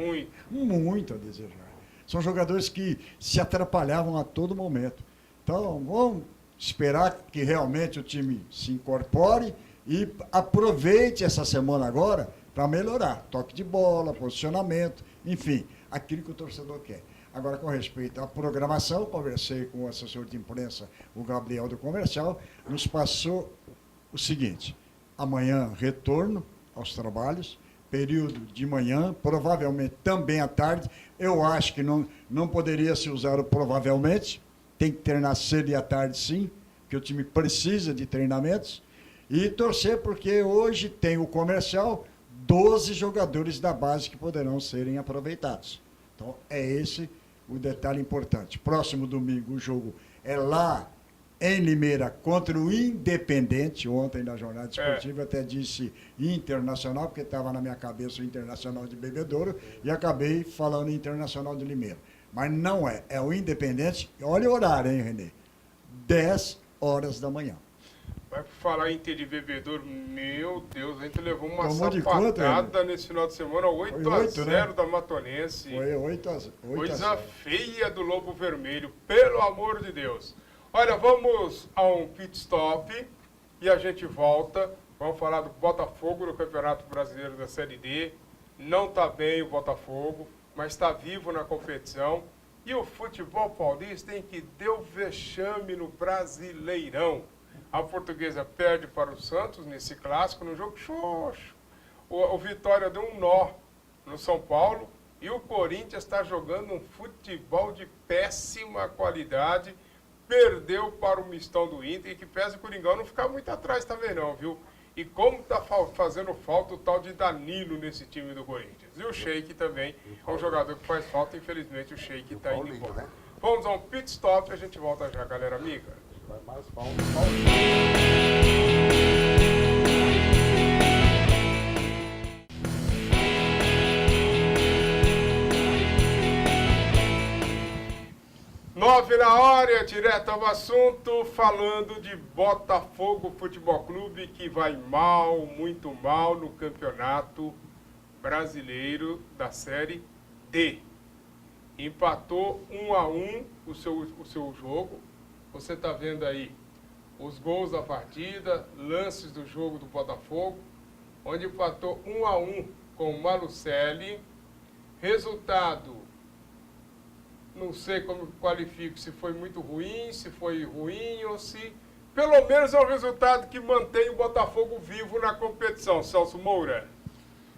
Muito a desejar. São jogadores que se atrapalhavam a todo momento. Então, vamos esperar que realmente o time se incorpore e aproveite essa semana agora para melhorar. Toque de bola, posicionamento, enfim, aquilo que o torcedor quer. Agora, com respeito à programação, conversei com o assessor de imprensa, o Gabriel do Comercial, nos passou o seguinte: amanhã, retorno aos trabalhos, período de manhã, provavelmente também à tarde. Eu acho que não poderia se usar o provavelmente, tem que treinar cedo e à tarde sim, que o time precisa de treinamentos, e torcer porque hoje tem o Comercial 12 jogadores da base que poderão serem aproveitados. Então, é esse o detalhe importante. Próximo domingo o jogo é lá em Limeira contra o Independente. Ontem na jornada esportiva até disse Internacional, porque estava na minha cabeça o Internacional de Bebedouro e acabei falando Internacional de Limeira. Mas não é, é o Independente. Olha o horário, hein, Renê? 10 horas da manhã. Vai falar em Inter de Bebedouro, meu Deus, a gente levou uma Tomou sapatada nesse final de semana, 8-0, né? Da Matonense. Foi 8-0. Coisa feia do Lobo Vermelho, pelo amor de Deus. Olha, vamos a um pit stop e a gente volta. Vamos falar do Botafogo no Campeonato Brasileiro da Série D. Não está bem o Botafogo, mas está vivo na competição. E o futebol paulista, em que deu vexame no Brasileirão. A Portuguesa perde para o Santos nesse clássico, no jogo xoxo. O Vitória deu um nó no São Paulo e o Corinthians está jogando um futebol de péssima qualidade. Perdeu para o mistão do Inter e que pesa o Coringão não ficar muito atrás também não, viu? E como está fazendo falta o tal de Danilo nesse time do Corinthians. E o Sheik também é um jogador que faz falta, infelizmente o Sheik está indo embora. Né? Vamos a um pit stop e a gente volta já, galera amiga. Vai mais falta. 9 na hora, direto ao assunto, falando de Botafogo Futebol Clube, que vai mal, muito mal no Campeonato Brasileiro da Série D. Empatou 1-1 o seu jogo. Você está vendo aí os gols da partida, lances do jogo do Botafogo, onde empatou 1-1 com o Malucelli. Resultado, não sei como qualifico, se foi muito ruim, se foi ruim ou se... Pelo menos é um resultado que mantém o Botafogo vivo na competição, Celso Moura.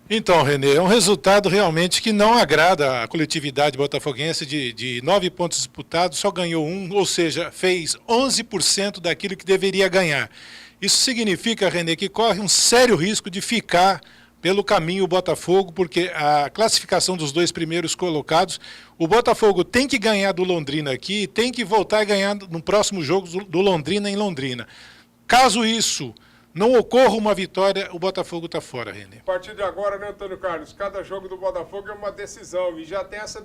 Então, Renê, é um resultado realmente que não agrada a coletividade botafoguense de 9 pontos disputados, só ganhou 1, ou seja, fez 11% daquilo que deveria ganhar. Isso significa, Renê, que corre um sério risco de ficar pelo caminho o Botafogo, porque a classificação dos 2 primeiros colocados, o Botafogo tem que ganhar do Londrina aqui, tem que voltar a ganhar no próximo jogo do Londrina em Londrina. Caso isso não ocorra uma vitória, o Botafogo está fora, Renê. A partir de agora, né, Antônio Carlos? Cada jogo do Botafogo é uma decisão. E já tem essa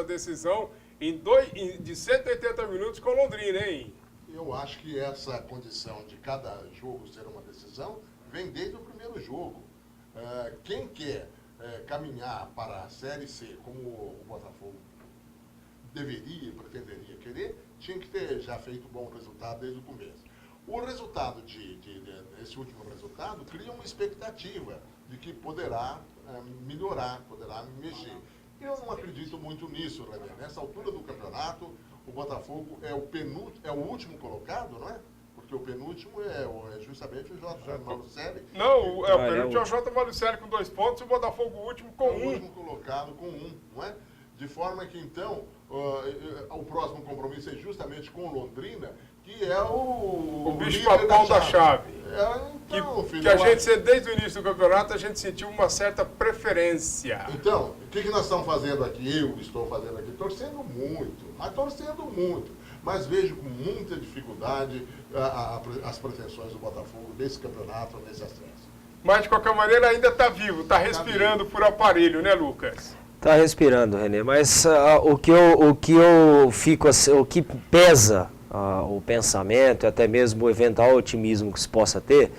decisão de 180 minutos com Londrina, hein? Eu acho que essa condição de cada jogo ser uma decisão vem desde o primeiro jogo. Quem quer caminhar para a Série C, como o Botafogo deveria, pretenderia querer, tinha que ter já feito um bom resultado desde o começo. O resultado esse último resultado cria uma expectativa de que poderá melhorar, poderá mexer. Eu não acredito muito nisso, René. Nessa altura do campeonato, o Botafogo é o último colocado, não é? Porque o penúltimo é justamente o J. Malucelli. Não, o penúltimo é o J. Malucelli com 2 pontos e o Botafogo o último com 1. O último colocado com 1, não é? De forma que, então, o próximo compromisso é justamente com o Londrina, que é o bicho-papão da chave. Então, que a gente, desde o início do campeonato, a gente sentiu uma certa preferência. Então, o que nós estamos fazendo aqui? Eu estou fazendo aqui, torcendo muito, mas vejo com muita dificuldade as pretensões do Botafogo nesse campeonato, nesse acesso. Mas, de qualquer maneira, ainda está vivo, está respirando por aparelho, né, Lucas? Está respirando, Renê, mas o que pesa o pensamento, até mesmo o eventual otimismo que se possa ter,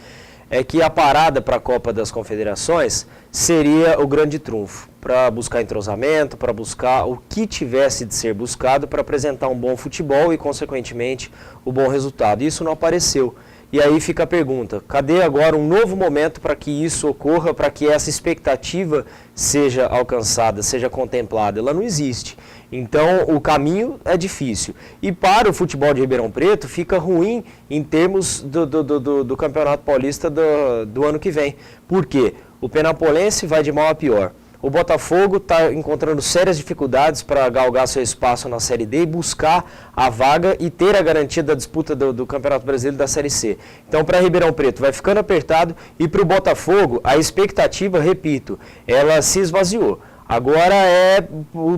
é que a parada para a Copa das Confederações seria o grande trunfo, para buscar entrosamento, para buscar o que tivesse de ser buscado para apresentar um bom futebol e, consequentemente, o bom resultado. Isso não apareceu. E aí fica a pergunta, cadê agora um novo momento para que isso ocorra, para que essa expectativa seja alcançada, seja contemplada? Ela não existe. Então, o caminho é difícil. E para o futebol de Ribeirão Preto, fica ruim em termos do Campeonato Paulista do ano que vem. Por quê? O Penapolense vai de mal a pior. O Botafogo está encontrando sérias dificuldades para galgar seu espaço na Série D e buscar a vaga e ter a garantia da disputa do Campeonato Brasileiro da Série C. Então, para Ribeirão Preto, vai ficando apertado e para o Botafogo, a expectativa, repito, ela se esvaziou. Agora é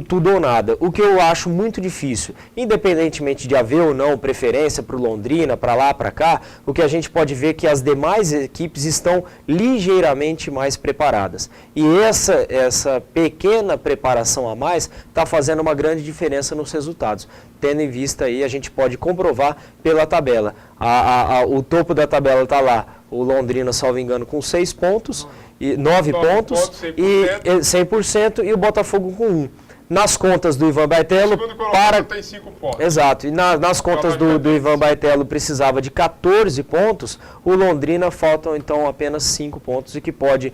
tudo ou nada, o que eu acho muito difícil. Independentemente de haver ou não preferência para o Londrina, para lá, para cá, o que a gente pode ver é que as demais equipes estão ligeiramente mais preparadas. E essa pequena preparação a mais está fazendo uma grande diferença nos resultados. Tendo em vista aí, a gente pode comprovar pela tabela. O topo da tabela está lá, o Londrina, salvo engano, com 6 pontos. 9 pontos 100%. E 100% e o Botafogo com 1. Nas contas do Ivan Baitello, tem 5 pontos. Exato, e nas contas do Ivan Baitello precisava de 14 pontos, o Londrina faltam então apenas 5 pontos e que pode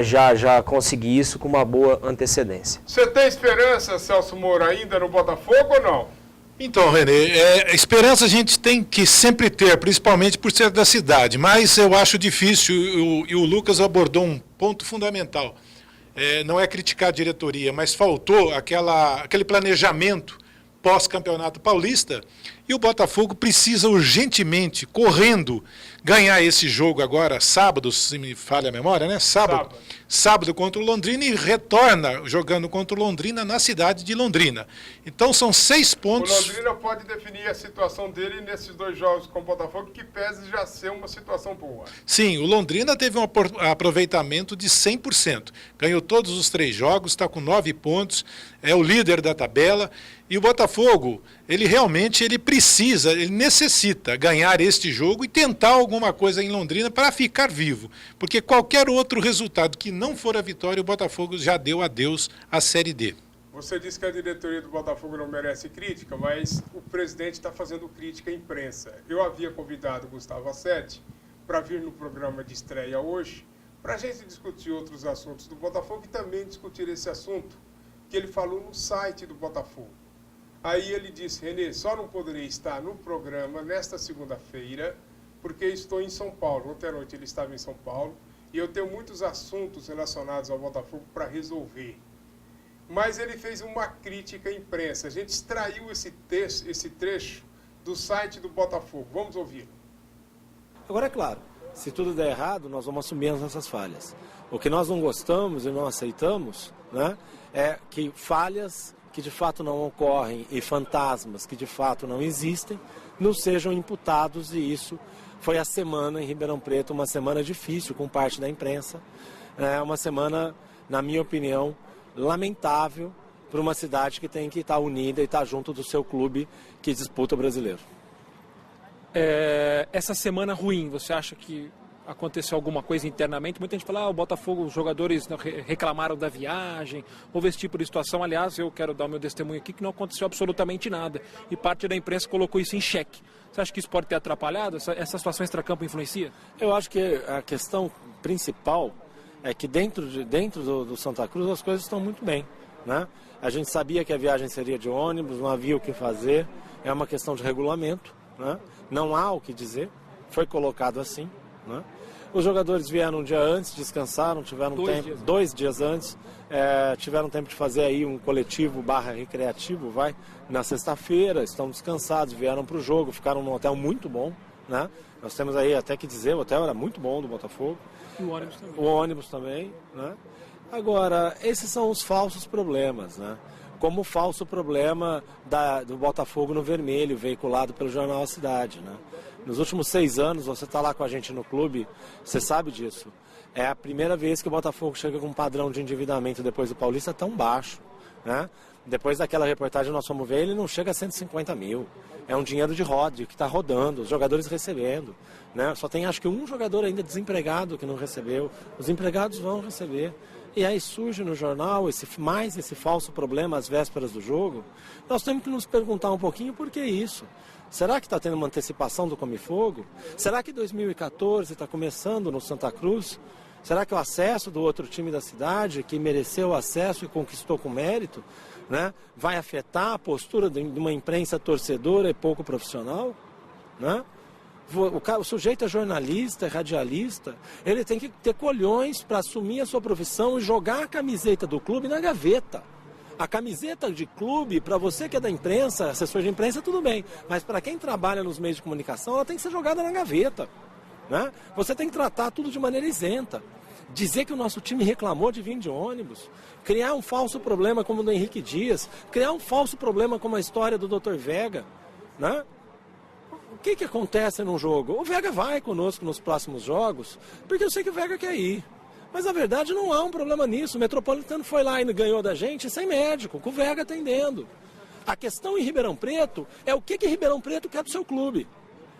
já conseguir isso com uma boa antecedência. Você tem esperança, Celso Moura, ainda no Botafogo ou não? Então, Renê, esperança a gente tem que sempre ter, principalmente por ser da cidade, mas eu acho difícil, e o Lucas abordou um ponto fundamental. Não é criticar a diretoria, mas faltou aquele planejamento pós-campeonato paulista, e o Botafogo precisa urgentemente, correndo, ganhar esse jogo agora, sábado, se me falha a memória, né? Sábado contra o Londrina e retorna jogando contra o Londrina na cidade de Londrina. Então são 6 pontos. O Londrina pode definir a situação dele nesses 2 jogos com o Botafogo, que pese já ser uma situação boa. Sim, o Londrina teve um aproveitamento de 100%. Ganhou todos os 3 jogos, está com 9 pontos, é o líder da tabela. E o Botafogo, ele necessita ganhar este jogo e tentar alguma coisa em Londrina para ficar vivo. Porque qualquer outro resultado que não for a vitória, o Botafogo já deu adeus à Série D. Você disse que a diretoria do Botafogo não merece crítica, mas o presidente está fazendo crítica à imprensa. Eu havia convidado o Gustavo Assetti para vir no programa de estreia hoje, para a gente discutir outros assuntos do Botafogo e também discutir esse assunto que ele falou no site do Botafogo. Aí ele disse: Renê, só não poderei estar no programa nesta segunda-feira, porque estou em São Paulo. Ontem à noite ele estava em São Paulo e eu tenho muitos assuntos relacionados ao Botafogo para resolver. Mas ele fez uma crítica à imprensa. A gente extraiu esse trecho do site do Botafogo. Vamos ouvir. Agora, é claro, se tudo der errado, nós vamos assumir as nossas falhas. O que nós não gostamos e não aceitamos, né, é que falhas que de fato não ocorrem e fantasmas que de fato não existem, nos sejam imputados, e isso foi a semana em Ribeirão Preto, uma semana difícil com parte da imprensa, uma semana, na minha opinião, lamentável para uma cidade que tem que estar unida e estar junto do seu clube que disputa o brasileiro. Essa semana ruim, você acha que aconteceu alguma coisa internamente? Muita gente fala, o Botafogo, os jogadores reclamaram da viagem, houve esse tipo de situação. Aliás, eu quero dar o meu testemunho aqui que não aconteceu absolutamente nada e parte da imprensa colocou isso em xeque. Você acha que isso pode ter atrapalhado? Essa situação extracampo influencia? Eu acho que a questão principal é que dentro do Santa Cruz as coisas estão muito bem, né? A gente sabia que a viagem seria de ônibus, não havia o que fazer, é uma questão de regulamento, né? Não há o que dizer, foi colocado assim, né? Os jogadores vieram um dia antes, descansaram, tiveram dois dias antes, tiveram tempo de fazer aí um coletivo /recreativo, na sexta-feira, estão descansados, vieram para o jogo, ficaram num hotel muito bom, né? Nós temos aí até que dizer, o hotel era muito bom do Botafogo. E o ônibus também. O ônibus também, né? Agora, esses são os falsos problemas, né? Como o falso problema do Botafogo no vermelho, veiculado pelo jornal A Cidade, né? Nos últimos 6 anos, você está lá com a gente no clube, você sabe disso. É a primeira vez que o Botafogo chega com um padrão de endividamento depois do Paulista tão baixo, né? Depois daquela reportagem nós fomos ver, ele não chega a 150 mil. É um dinheiro de roda, que está rodando, os jogadores recebendo, né? Só tem acho que um jogador ainda desempregado que não recebeu. Os empregados vão receber. E aí surge no jornal esse falso problema às vésperas do jogo. Nós temos que nos perguntar um pouquinho por que isso. Será que está tendo uma antecipação do Come Fogo? Será que 2014 está começando no Santa Cruz? Será que o acesso do outro time da cidade, que mereceu o acesso e conquistou com mérito, né, vai afetar a postura de uma imprensa torcedora e pouco profissional? Né? O sujeito é jornalista, é radialista, ele tem que ter colhões para assumir a sua profissão e jogar a camiseta do clube na gaveta. A camiseta de clube, para você que é da imprensa, assessor de imprensa, tudo bem, mas para quem trabalha nos meios de comunicação, ela tem que ser jogada na gaveta. Né? Você tem que tratar tudo de maneira isenta. Dizer que o nosso time reclamou de vir de ônibus, criar um falso problema como o do Henrique Dias, criar um falso problema como a história do Dr. Vega, né? O que acontece num jogo? O Vega vai conosco nos próximos jogos, porque eu sei que o Vega quer ir. Mas na verdade não há um problema nisso. O Metropolitano foi lá e ganhou da gente sem médico, com o Vega atendendo. A questão em Ribeirão Preto é o que Ribeirão Preto quer do seu clube.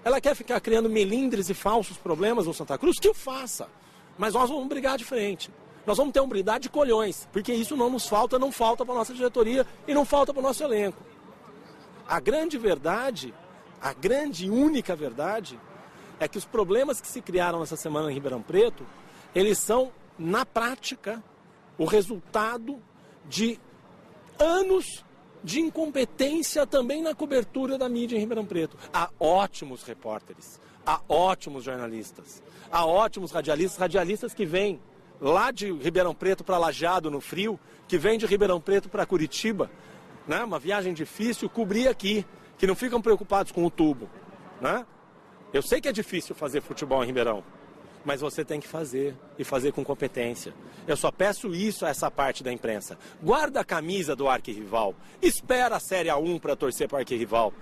Ela quer ficar criando melindres e falsos problemas no Santa Cruz? Que o faça. Mas nós vamos brigar de frente. Nós vamos ter um brigar de colhões, porque isso não nos falta, não falta para a nossa diretoria e não falta para o nosso elenco. A grande verdade, a grande e única verdade, é que os problemas que se criaram essa semana em Ribeirão Preto, eles são, na prática, o resultado de anos de incompetência também na cobertura da mídia em Ribeirão Preto. Há ótimos repórteres, há ótimos jornalistas, há ótimos radialistas que vêm lá de Ribeirão Preto para Lajeado no frio, que vêm de Ribeirão Preto para Curitiba, né? Uma viagem difícil, cobrir aqui, que não ficam preocupados com o tubo, né? Eu sei que é difícil fazer futebol em Ribeirão, mas você tem que fazer, e fazer com competência. Eu só peço isso a essa parte da imprensa. Guarda a camisa do arquirrival, espera a Série A1 para torcer para o arquirrival.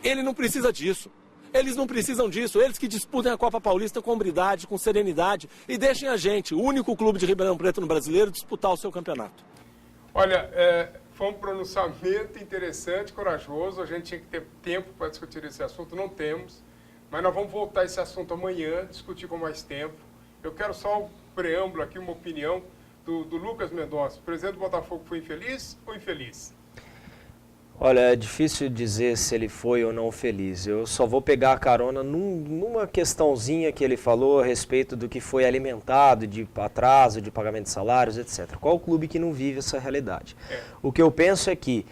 Ele não precisa disso. Eles não precisam disso, eles que disputem a Copa Paulista com hombridade, com serenidade, e deixem a gente, o único clube de Ribeirão Preto no Brasileiro, disputar o seu campeonato. Olha, foi um pronunciamento interessante, corajoso, a gente tinha que ter tempo para discutir esse assunto, não temos, mas nós vamos voltar a esse assunto amanhã, discutir com mais tempo. Eu quero só um preâmbulo aqui, uma opinião do Lucas Mendonça. O presidente do Botafogo foi infeliz ou infeliz? Olha, é difícil dizer se ele foi ou não feliz. Eu só vou pegar a carona numa questãozinha que ele falou a respeito do que foi alimentado de atraso, de pagamento de salários, etc. Qual clube que não vive essa realidade? O que eu penso é que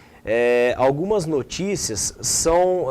algumas notícias são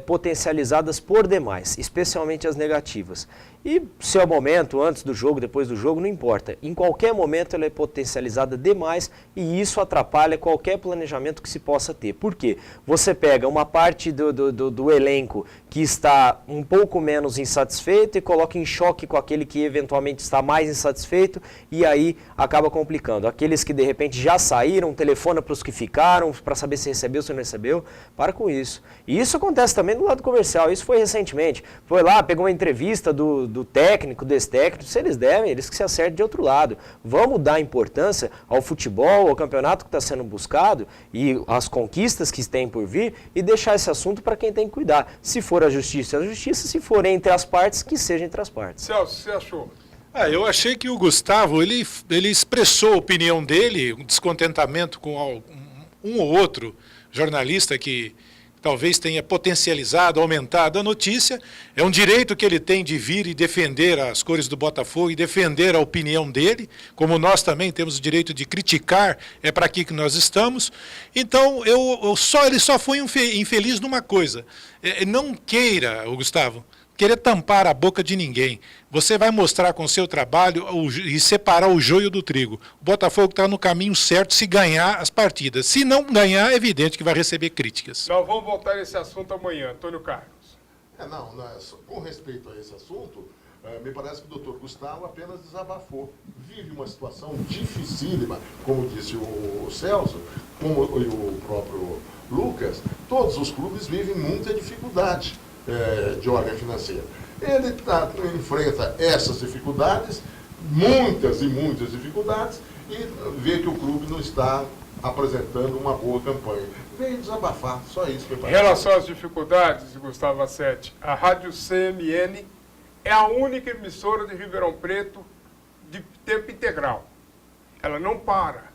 potencializadas por demais, especialmente as negativas. E se é o momento, antes do jogo, depois do jogo, não importa. Em qualquer momento ela é potencializada demais e isso atrapalha qualquer planejamento que se possa ter. Por quê? Você pega uma parte do elenco que está um pouco menos insatisfeito e coloca em choque com aquele que eventualmente está mais insatisfeito e aí acaba complicando. Aqueles que de repente já saíram, telefona para os que ficaram para saber se recebeu ou se não recebeu. Para com isso. E isso acontece também do lado comercial. Isso foi recentemente. Foi lá, pegou uma entrevista do técnico, desse técnico, se eles devem, eles que se acertem de outro lado. Vamos dar importância ao futebol, ao campeonato que está sendo buscado e às conquistas que tem por vir e deixar esse assunto para quem tem que cuidar. Se for a justiça, se for entre as partes, que seja entre as partes. Celso, você achou? Eu achei que o Gustavo, ele expressou a opinião dele, um descontentamento com um ou outro jornalista que talvez tenha potencializado, aumentado a notícia. É um direito que ele tem de vir e defender as cores do Botafogo e defender a opinião dele, como nós também temos o direito de criticar, é para aqui que nós estamos. Então, ele só foi infeliz numa coisa. Não queira, o Gustavo, querer tampar a boca de ninguém. Você vai mostrar com o seu trabalho e separar o joio do trigo. O Botafogo está no caminho certo se ganhar as partidas. Se não ganhar, é evidente que vai receber críticas. Nós vamos voltar a esse assunto amanhã. Antônio Carlos. Com respeito a esse assunto, me parece que o doutor Gustavo apenas desabafou. Vive uma situação dificílima, como disse o Celso, como o próprio Lucas, todos os clubes vivem muita dificuldade de ordem financeira. Ele enfrenta essas dificuldades, muitas e muitas dificuldades, e vê que o clube não está apresentando uma boa campanha. Veio desabafar, só isso que eu Em relação às dificuldades, Gustavo Assetti, a Rádio CMN é a única emissora de Ribeirão Preto de tempo integral. Ela não para.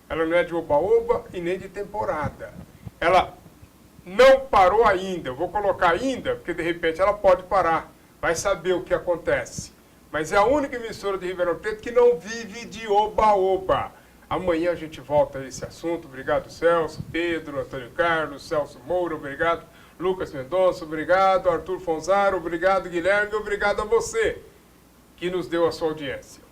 Ela não é de oba-oba e nem de temporada. Ela não parou ainda. Eu vou colocar ainda, porque de repente ela pode parar. Vai saber o que acontece. Mas é a única emissora de Ribeirão Preto que não vive de oba-oba. Amanhã a gente volta a esse assunto. Obrigado, Celso, Pedro, Antônio Carlos, Celso Moura, obrigado. Lucas Mendonça, obrigado. Arthur Fonzaro, obrigado. Guilherme, obrigado a você que nos deu a sua audiência.